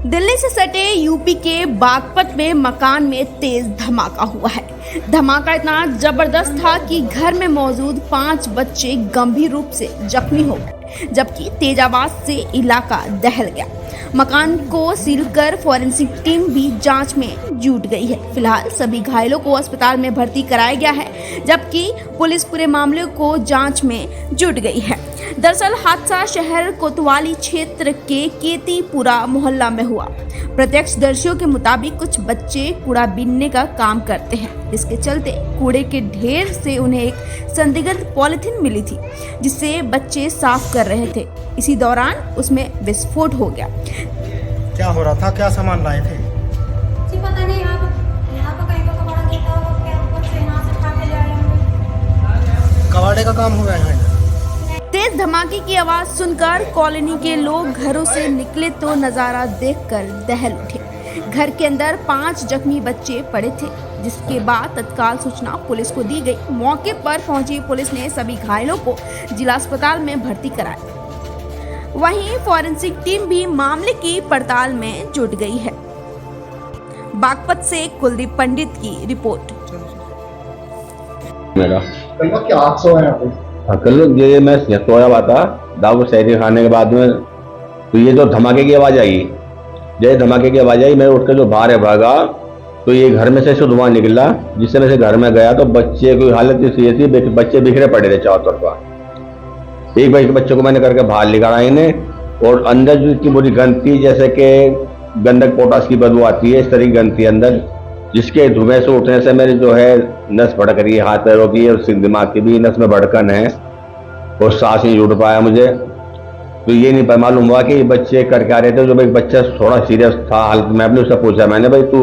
दिल्ली से सटे यूपी के बागपत में मकान में तेज धमाका हुआ है। धमाका इतना जबरदस्त था कि घर में मौजूद 5 बच्चे गंभीर रूप से जख्मी हो गए, जबकि तेज आवाज से इलाका दहल गया। मकान को सील कर फॉरेंसिक टीम भी जांच में जुट गई है। फिलहाल सभी घायलों को अस्पताल में भर्ती कराया गया है, जबकि पुलिस पूरे मामले को जांच में जुट गई है। दरअसल हादसा शहर कोतवाली क्षेत्र के केतीपुरा मोहल्ला में हुआ। प्रत्यक्षदर्शियों के मुताबिक कुछ बच्चे कूड़ा बीनने का काम करते हैं। इसके चलते कूड़े के ढेर से उन्हें एक संदिग्ध पॉलिथीन मिली थी, जिससे बच्चे साफ कर रहे थे। इसी दौरान उसमें विस्फोट हो गया। क्या हो रहा था, क्या सामान लाए थे? जी पता नहीं, यहाँ पर कहीं का कबाड़ा गिरता होगा, क्या ऊपर से यहाँ से उठा के ले आए होंगे। कबाड़े का काम हुआ है। तेज धमाके की आवाज सुनकर कॉलोनी के लोग घरों से निकले तो नजारा देखकर दहल उठे। घर के अंदर 5 जख्मी बच्चे पड़े थे, जिसके बाद तत्काल सूचना पुलिस को दी गई। मौके पर पहुंची पुलिस ने सभी घायलों को जिला अस्पताल में भर्ती कराया। वहीं फॉरेंसिक टीम भी मामले की पड़ताल में जुट गई है। बागपत से कुलदीप पंडित की रिपोर्ट। मेरा कल क्या हादसा हुआ यहाँ पे? कल ये मैं सोया हुआ था, दाऊ शहरी खाने के बाद में तो ये जो धमाके की आवाज आई, जैसे धमाके की आवाज आई, मैं उठ कर जो बाहर भागा तो ये घर में से धुआं निकला। जिससे मैं से घर में गया तो बच्चे की हालत ऐसी थी, बच्चे बिखरे पड़े थे चारों तरफ। एक बच्चे को मैंने करके बाहर निकाला इन्हें, और अंदर जो इतनी बुरी गंध थी, जैसे कि गंधक पोटास की बदबू आती है, इस तरह की गंध थी अंदर, जिसके धुएं से उठने से मेरी जो है नस भड़क रही है, हाथ पैरों की और दिमाग की भी नस में भड़कन है, और सांस नहीं जुड़ पाया मुझे। तो ये नहीं मालूम हुआ कि ये बच्चे करके आ रहे थे। जो भाई बच्चा थोड़ा सीरियस था हालत में, अपने उससे पूछा मैंने, भाई तू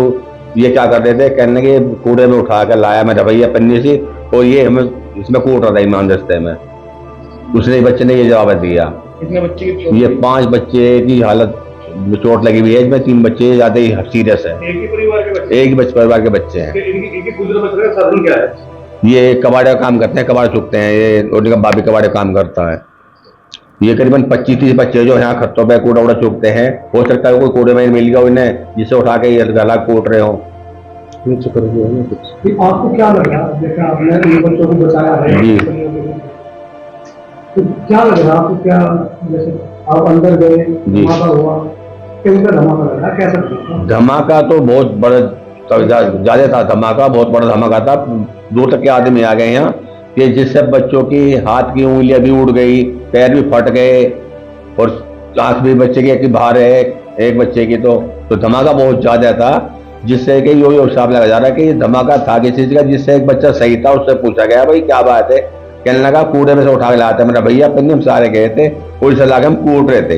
ये क्या कर रहे थे? कहने के कूड़े में उठा कर लाया मैं भैया पन्नी सी, और ये हमें इसमें कूट रहा था ईमान रस्ते में। दूसरे बच्चे ने ये जवाब दिया। कितने बच्चे की? ये 5 बच्चे की हालत चोट लगी हुई है, इसमें 3 बच्चे ज्यादा ही सीरियस है। एक ही परिवार के बच्चे? एक ही परिवार के बच्चे हैं। इनकी गुजर बसर का साधन क्या है? ये कबाड़े का काम करते हैं, कबाड़ चुकते हैं। ये उनका बाबी कबाड़े काम करता है। ये करीबन 25-30 बच्चे जो यहाँ खत्तों पे कूड़ा उड़ा चुकते हैं। हो सकता है कोई कूड़े में मिल गया उन्हें, जिसे उठा के ये गला कूट रहे हो। आपको क्या लग रहा है, जैसे आपने ये बच्चों को बचाया है जी, तो क्या लग रहा है आपको? क्या जैसे आप अंदर गए, धमाका हुआ, कैसा धमाका लग रहा है, कैसा? धमाका तो बहुत बड़ा ज्यादा था, धमाका बहुत बड़ा धमाका था। दूर तक के आदमी आ गए यहाँ, कि जिससे बच्चों की हाथ की उंगलियां भी उड़ गई, पैर भी फट गए, और आंख भी बच्चे की बाहर है, एक बच्चे की। तो धमाका बहुत ज्यादा था, जिससे कि यो हिसाब लगा जा रहा है कि ये धमाका था किसी चीज का। जिससे एक बच्चा सही था, उससे पूछा गया भाई क्या बात है? कहने लगा कूड़े में से उठा के लाते मेरा भैया पन्नी, हम सारे गए थे, पुलिस ला के हम कूट रहे थे।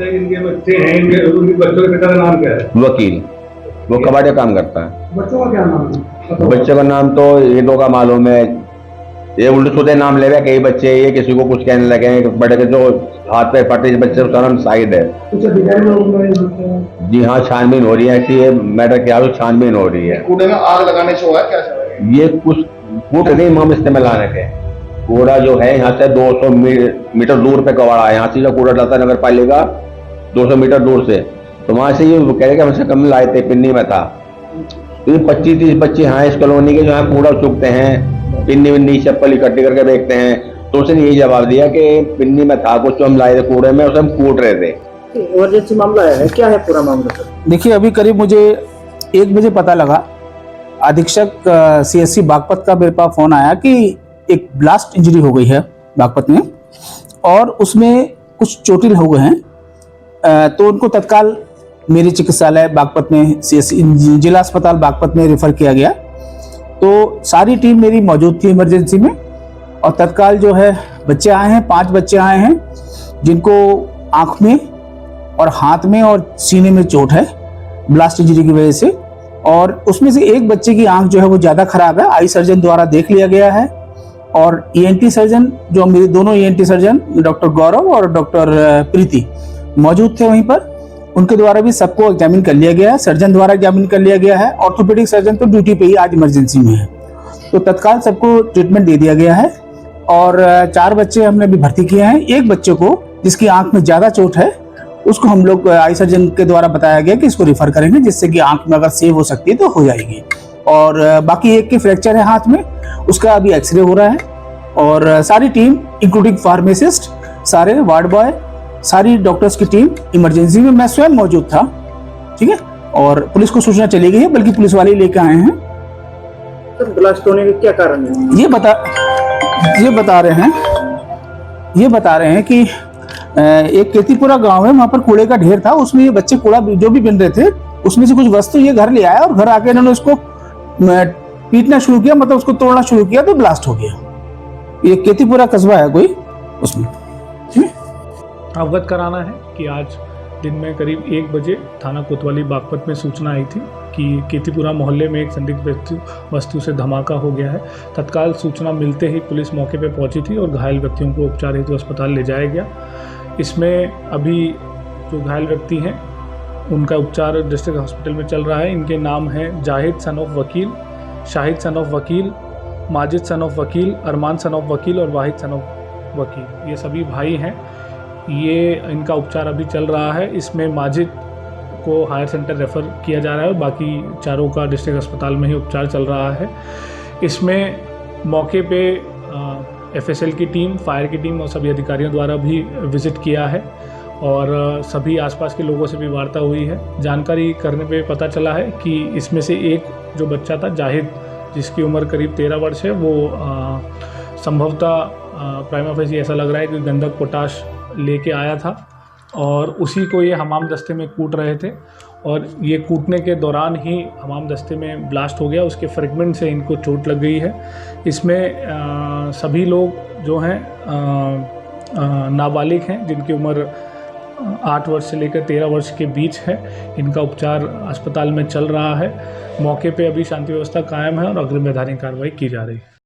इनके बच्चे हैं, उनके बच्चों के पिता का नाम क्या है? वकील, वो कबाड़े काम करता है। बच्चों का क्या नाम है? बच्चे का नाम तो ये दो का मालूम है, ये उल्टे सीधे नाम ले रहे कई बच्चे, ये किसी को कुछ कहने लगे। बड़े के जो हाथ पे फटे बच्चे उसका नाम साहिद है। कुछ अधिकारी लोग? जी हाँ, छानबीन हो रही है, ऐसी ये मैटर क्या है, छानबीन हो रही है। कूड़े में आग लगाने से हुआ है क्या? ये कुछ फूट नहीं हम इस्तेमाल लाने के। कूड़ा जो है यहाँ से 200 मीटर दूर पे कबाड़ा है। यहाँ से जो कूड़ा डालता नगर पालिका 200 मीटर दूर से, तो वहां से ये कह रहे हमसे कम लाए थे, पिन्नी में था। तो ये 25-30 बच्चे यहाँ इस कॉलोनी के जो है कूड़ा चुकते हैं, पिन्नी विन्नी चप्पल इकट्ठी करके बेचते हैं। तो उसने यही जवाब दिया कि पिन्नी में था कुछ, तो हम लाए थे कूड़े में, उसे हम कूट रहे थे। इमरजेंसी मामला है, क्या है पूरा मामला? देखिए, अभी करीब मुझे 1 बजे पता लगा, अधीक्षक CSC बागपत का मेरे पास फोन आया कि एक ब्लास्ट इंजरी हो गई है बागपत में, और उसमें कुछ चोटिल हो गए हैं। तो उनको तत्काल मेरे चिकित्सालय बागपत में CSC जिला अस्पताल बागपत में रेफर किया गया। तो सारी टीम मेरी मौजूद थी इमरजेंसी में, और तत्काल जो है बच्चे आए हैं, 5 बच्चे आए हैं, जिनको आंख में और हाथ में और सीने में चोट है ब्लास्ट इंजरी की वजह से। और उसमें से एक बच्चे की आंख जो है वो ज्यादा खराब है, आई सर्जन द्वारा देख लिया गया है। और ENT सर्जन, जो मेरे दोनों ENT सर्जन डॉक्टर गौरव और डॉक्टर प्रीति मौजूद थे वहीं पर, उनके द्वारा भी सबको एग्जामिन कर लिया गया है, सर्जन द्वारा एग्जामिन कर लिया गया है। ऑर्थोपेडिक सर्जन तो ड्यूटी पे ही आज इमरजेंसी में है, तो तत्काल सबको ट्रीटमेंट दे दिया गया है। और 4 बच्चे हमने भी भर्ती किए हैं। एक बच्चे को जिसकी आंख में ज्यादा चोट है उसको हम लोग आई सर्जन के द्वारा बताया गया कि इसको रिफर करेंगे, जिससे कि आंख में अगर सेव हो सकती है तो हो जाएगी। और बाकी एक की फ्रैक्चर है हाथ में, उसका अभी एक्सरे हो रहा है। और सारी टीम इंक्लूडिंग फार्मासिस्ट, सारे वार्ड बॉय, सारी डॉक्टर्स की टीम इमरजेंसी में, मैं स्वयं मौजूद था, ठीक है। और पुलिस को सूचना चली गई है, बल्कि पुलिस वाले लेके आए हैं। सर ब्लास्ट होने के क्या कारण है? ये बता रहे हैं कि एक केतीपुरा गांव है, वहां पर कूड़े का ढेर था, उसमें ये बच्चे कूड़ा जो भी बिन रहे थे, उसमें से कुछ वस्तु ये घर ले आया और घर आके इन्होंने उसको पीटना शुरू किया, मतलब उसको तोड़ना शुरू किया, तो ब्लास्ट हो गया। ये केतीपुरा कस्बा है कोई, उसमें अवगत कराना है कि आज दिन में करीब 1 बजे थाना कोतवाली बागपत में सूचना आई थी कि केतीपुरा मोहल्ले में एक संदिग्ध वस्तु से धमाका हो गया है। तत्काल सूचना मिलते ही पुलिस मौके पर पहुंची थी और घायल व्यक्तियों को उपचार हेतु अस्पताल ले जाया गया। इसमें अभी जो घायल व्यक्ति हैं उनका उपचार डिस्ट्रिक्ट हॉस्पिटल में चल रहा है। इनके नाम हैं जाहिद सन ऑफ वकील, शाहिद सन ऑफ वकील, माजिद सन ऑफ वकील, अरमान सन ऑफ वकील और वाहिद सन ऑफ वकील। ये सभी भाई हैं। ये इनका उपचार अभी चल रहा है। इसमें माजिद को हायर सेंटर रेफ़र किया जा रहा है और बाकी चारों का डिस्ट्रिक्ट अस्पताल में ही उपचार चल रहा है। इसमें मौके पे एफएसएल की टीम, फायर की टीम और सभी अधिकारियों द्वारा भी विज़िट किया है और सभी आसपास के लोगों से भी वार्ता हुई है। जानकारी करने पे पता चला है कि इसमें से एक जो बच्चा था जाहिद, जिसकी उम्र करीब 13 वर्ष है, वो संभवतः प्राइमा फेसी ऐसा लग रहा है कि गंधक पोटाश लेके आया था और उसी को ये हमाम दस्ते में कूट रहे थे और ये कूटने के दौरान ही हमाम दस्ते में ब्लास्ट हो गया। उसके फ्रेगमेंट से इनको चोट लग गई है। इसमें सभी लोग जो हैं नाबालिग हैं, जिनकी उम्र 8 वर्ष से लेकर 13 वर्ष के बीच है। इनका उपचार अस्पताल में चल रहा है। मौके पे अभी शांति व्यवस्था कायम है और अग्रिम वैधानिक कार्रवाई की जा रही है।